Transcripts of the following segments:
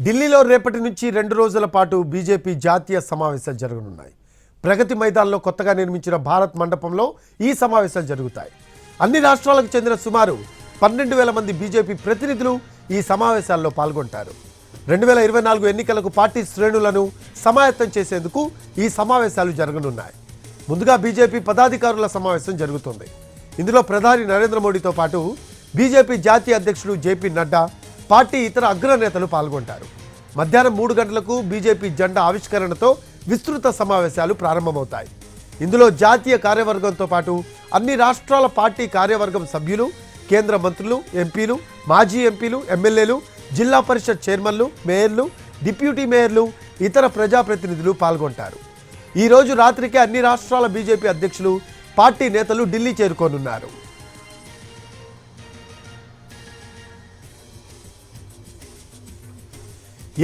ఢిల్లీలో రేపటి నుంచి 2 రోజుల పాటు బీజేపీ జాతీయ సమావేశాలు జరగనున్నాయి. ప్రగతి మైదానంలో కొత్తగా నిర్మించిన భారత్ మండపంలో ఈ సమావేశాలు జరుగుతాయి. అన్ని రాష్ట్రాలకు చెందిన సుమారు 12,000 మంది బీజేపీ ప్రతినిధులు ఈ సమావేశాల్లో పాల్గొంటారు. 2024 ఎన్నికలకు పార్టీ శ్రేణులను సమాయత్తం చేసేందుకు ఈ సమావేశాలు జరగనున్నాయి. ముందుగా బీజేపీ పదాధికారుల సమావేశం జరుగుతుంది. ఇందులో ప్రధాని నరేంద్ర మోడీతో పాటు బీజేపీ జాతీయ అధ్యక్షుడు జేపీ నడ్డా, పార్టీ ఇతర అగ్రనేతలు పాల్గొంటారు. మధ్యాహ్నం 3 గంటలకు బీజేపీ జెండా ఆవిష్కరణతో విస్తృత సమావేశాలు ప్రారంభమవుతాయి. ఇందులో జాతీయ కార్యవర్గంతో పాటు అన్ని రాష్ట్రాల పార్టీ కార్యవర్గం సభ్యులు, కేంద్ర మంత్రులు, ఎంపీలు, మాజీ ఎంపీలు, ఎమ్మెల్యేలు, జిల్లా పరిషత్ చైర్మన్లు, మేయర్లు, డిప్యూటీ మేయర్లు, ఇతర ప్రజాప్రతినిధులు పాల్గొంటారు. ఈ రోజు రాత్రికే అన్ని రాష్ట్రాల బీజేపీ అధ్యక్షులు, పార్టీ నేతలు ఢిల్లీ చేరుకోనున్నారు.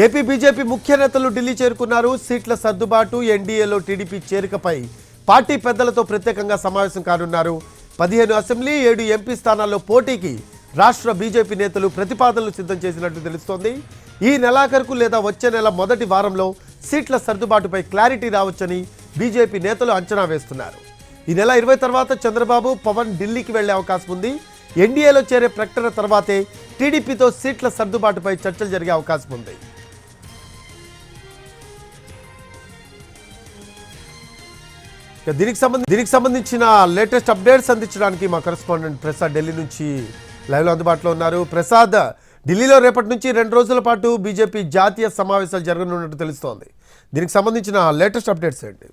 ఏపీ బీజేపీ ముఖ్య నేతలు ఢిల్లీ చేరుకున్నారు. సీట్ల సర్దుబాటు, ఎన్డీఏలో టీడీపీ చేరికపై పార్టీ పెద్దలతో ప్రత్యేకంగా సమావేశం కానున్నారు. 15 అసెంబ్లీ, 7 ఎంపీ స్థానాల్లో పోటీకి రాష్ట్ర బీజేపీ నేతలు ప్రతిపాదనలు సిద్ధం చేసినట్టు తెలుస్తోంది. ఈ నెలాఖరుకు లేదా వచ్చే నెల మొదటి వారంలో సీట్ల సర్దుబాటుపై క్లారిటీ రావచ్చని బీజేపీ నేతలు అంచనా వేస్తున్నారు. ఈ నెల 20 తర్వాత చంద్రబాబు, పవన్ ఢిల్లీకి వెళ్లే అవకాశం ఉంది. ఎన్డీఏలో చేరే ప్రకటన తర్వాతే టీడీపీతో సీట్ల సర్దుబాటుపై చర్చలు జరిగే అవకాశం ఉంది. దీనికి సంబంధించిన లేటెస్ట్ అప్డేట్స్ అందించడానికి మా కరెస్పాండెంట్ ప్రసాద్ ఢిల్లీ నుంచి లైవ్లో అందుబాటులో ఉన్నారు. ప్రసాద్, ఢిల్లీలో రేపటి నుంచి 2 రోజుల పాటు బీజేపీ జాతీయ సమావేశాలు జరగనున్నట్టు తెలుస్తోంది. దీనికి సంబంధించిన లేటెస్ట్ అప్డేట్స్ ఏంటి?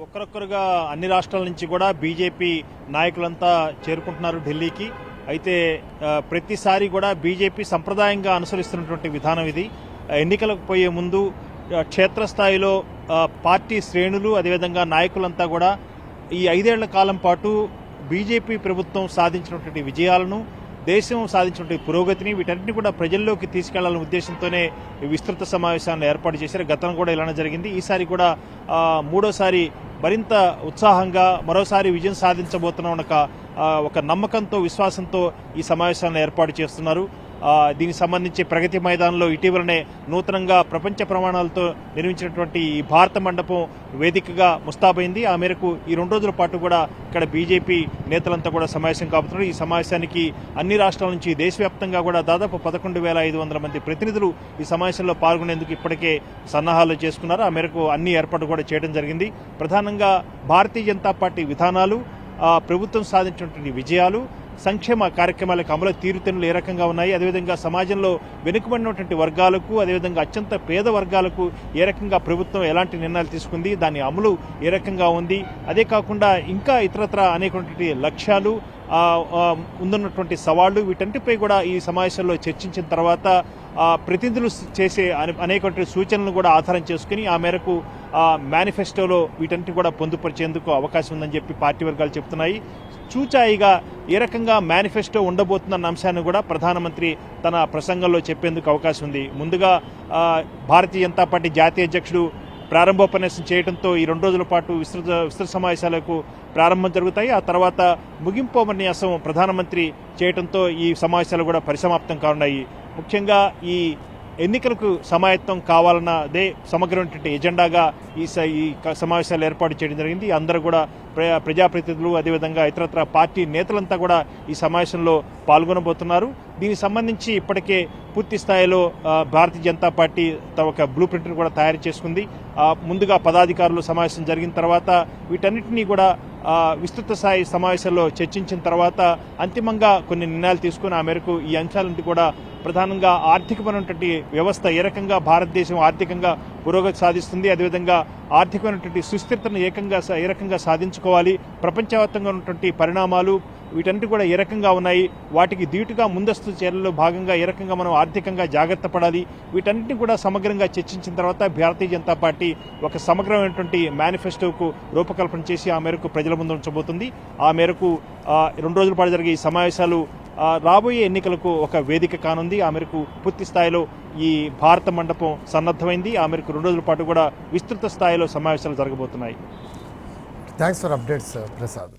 ఒక్కరొక్కరుగా అన్ని రాష్ట్రాల నుంచి కూడా బీజేపీ నాయకులంతా చేరుకుంటున్నారు ఢిల్లీకి. అయితే ప్రతిసారి కూడా బీజేపీ సంప్రదాయంగా అనుసరిస్తున్నటువంటి విధానం ఇది. ఎన్నికలకు పోయే ముందు క్షేత్రస్థాయిలో పార్టీ శ్రేణులు, అదేవిధంగా నాయకులంతా కూడా ఈ 5 ఏళ్ల కాలం పాటు బీజేపీ ప్రభుత్వం సాధించినటువంటి విజయాలను, దేశం సాధించినటువంటి పురోగతిని, వీటన్నిటిని కూడా ప్రజల్లోకి తీసుకెళ్లాలనే ఉద్దేశంతోనే విస్తృత సమావేశాన్ని ఏర్పాటు చేశారు. గతంలో కూడా ఇలానే జరిగింది. ఈసారి కూడా మూడోసారి మరింత ఉత్సాహంగా మరోసారి విజయం సాధించబోతున్న ఒక నమ్మకంతో, విశ్వాసంతో ఈ సమావేశాలను ఏర్పాటు చేస్తున్నారు. దీనికి సంబంధించి ప్రగతి మైదానంలో ఇటీవలనే నూతనంగా ప్రపంచ ప్రమాణాలతో నిర్మించినటువంటి ఈ భారత మండపం వేదికగా ముస్తాబైంది. ఆ మేరకు ఈ 2 రోజుల పాటు కూడా ఇక్కడ బీజేపీ నేతలంతా కూడా సమావేశం కాబోతున్నారు. ఈ సమావేశానికి అన్ని రాష్ట్రాల నుంచి దేశవ్యాప్తంగా కూడా దాదాపు 11,500 మంది ప్రతినిధులు ఈ సమావేశంలో పాల్గొనేందుకు ఇప్పటికే సన్నాహాలు చేసుకున్నారు. ఆ మేరకు అన్ని ఏర్పాట్లు కూడా చేయడం జరిగింది. ప్రధానంగా భారతీయ జనతా పార్టీ విధానాలు, ప్రభుత్వం సాధించినటువంటి విజయాలు, సంక్షేమ కార్యక్రమాలకు అమలు తీరుతెన్నులు ఏ రకంగా ఉన్నాయి, అదేవిధంగా సమాజంలో వెనుకబడినటువంటి వర్గాలకు, అదేవిధంగా అత్యంత పేద వర్గాలకు ఏ రకంగా ప్రభుత్వం ఎలాంటి నిర్ణయాలు తీసుకుంది, దాని అమలు ఏ రకంగా ఉంది, అదే కాకుండా ఇంకా ఇతరత్ర అనేకటువంటి లక్ష్యాలు, ముందున్నటువంటి సవాళ్లు, వీటన్నిటిపై కూడా ఈ సమావేశంలో చర్చించిన తర్వాత ప్రతినిధులు చేసే అనేక సూచనలను కూడా ఆధారం చేసుకుని ఆ మేరకు మేనిఫెస్టోలో వీటన్నిటి కూడా పొందుపరిచేందుకు అవకాశం ఉందని చెప్పి పార్టీ వర్గాలు చెప్తున్నాయి. చూచాయిగా ఏ రకంగా మేనిఫెస్టో ఉండబోతుందన్న అంశాన్ని కూడా ప్రధానమంత్రి తన ప్రసంగంలో చెప్పేందుకు అవకాశం ఉంది. ముందుగా భారతీయ జనతా పార్టీ జాతీయ అధ్యక్షుడు ప్రారంభోపన్యాసం చేయడంతో ఈ 2 రోజుల పాటు విస్తృత సమావేశాలకు ప్రారంభం జరుగుతాయి. ఆ తర్వాత ముగింపు ఉపన్యాసం ప్రధానమంత్రి చేయడంతో ఈ సమావేశాలు కూడా పరిసమాప్తం కానున్నాయి. ముఖ్యంగా ఈ ఎన్నికలకు సమాయత్తం కావాలన్నదే సమగ్రమైనటువంటి ఎజెండాగా ఈ సమావేశాలు ఏర్పాటు చేయడం జరిగింది. అందరూ కూడా ప్రజాప్రతినిధులు, అదేవిధంగా ఇతరత్ర పార్టీ నేతలంతా కూడా ఈ సమావేశంలో పాల్గొనబోతున్నారు. దీనికి సంబంధించి ఇప్పటికే పూర్తి స్థాయిలో భారతీయ జనతా పార్టీ ఒక బ్లూ ప్రింట్ను కూడా తయారు చేసుకుంది. ముందుగా పదాధికారులు సమావేశం జరిగిన తర్వాత వీటన్నిటినీ కూడా విస్తృత స్థాయి సమావేశంలో చర్చించిన తర్వాత అంతిమంగా కొన్ని నిర్ణయాలు తీసుకుని ఆ మేరకు ఈ అంశాలన్నింటి కూడా ప్రధానంగా ఆర్థికమైనటువంటి వ్యవస్థ ఏ రకంగా భారతదేశం ఆర్థికంగా పురోగతి సాధిస్తుంది, అదేవిధంగా ఆర్థికమైనటువంటి సుస్థిరతను ఏ రకంగా సాధించుకోవాలి, ప్రపంచవ్యాప్తంగా ఉన్నటువంటి పరిణామాలు వీటన్నిటి కూడా ఏ రకంగా ఉన్నాయి, వాటికి ధీటుగా ముందస్తు చర్యల్లో భాగంగా ఏ రకంగా మనం ఆర్థికంగా జాగ్రత్త పడాలి, వీటన్నిటిని కూడా సమగ్రంగా చర్చించిన తర్వాత భారతీయ జనతా పార్టీ ఒక సమగ్రమైనటువంటి మేనిఫెస్టోకు రూపకల్పన చేసి ఆ మేరకు ప్రజల ముందు ఉంచబోతుంది. ఆ మేరకు 2 రోజుల పాటు జరిగే ఈ సమావేశాలు రాబోయే ఎన్నికలకు ఒక వేదిక కానుంది. ఆ మేరకు పూర్తి స్థాయిలో ఈ భారత మండపం సన్నద్ధమైంది. ఆ మేరకు 2 రోజుల పాటు కూడా విస్తృత స్థాయిలో సమావేశాలు జరగబోతున్నాయి. Thanks for updates Prasad.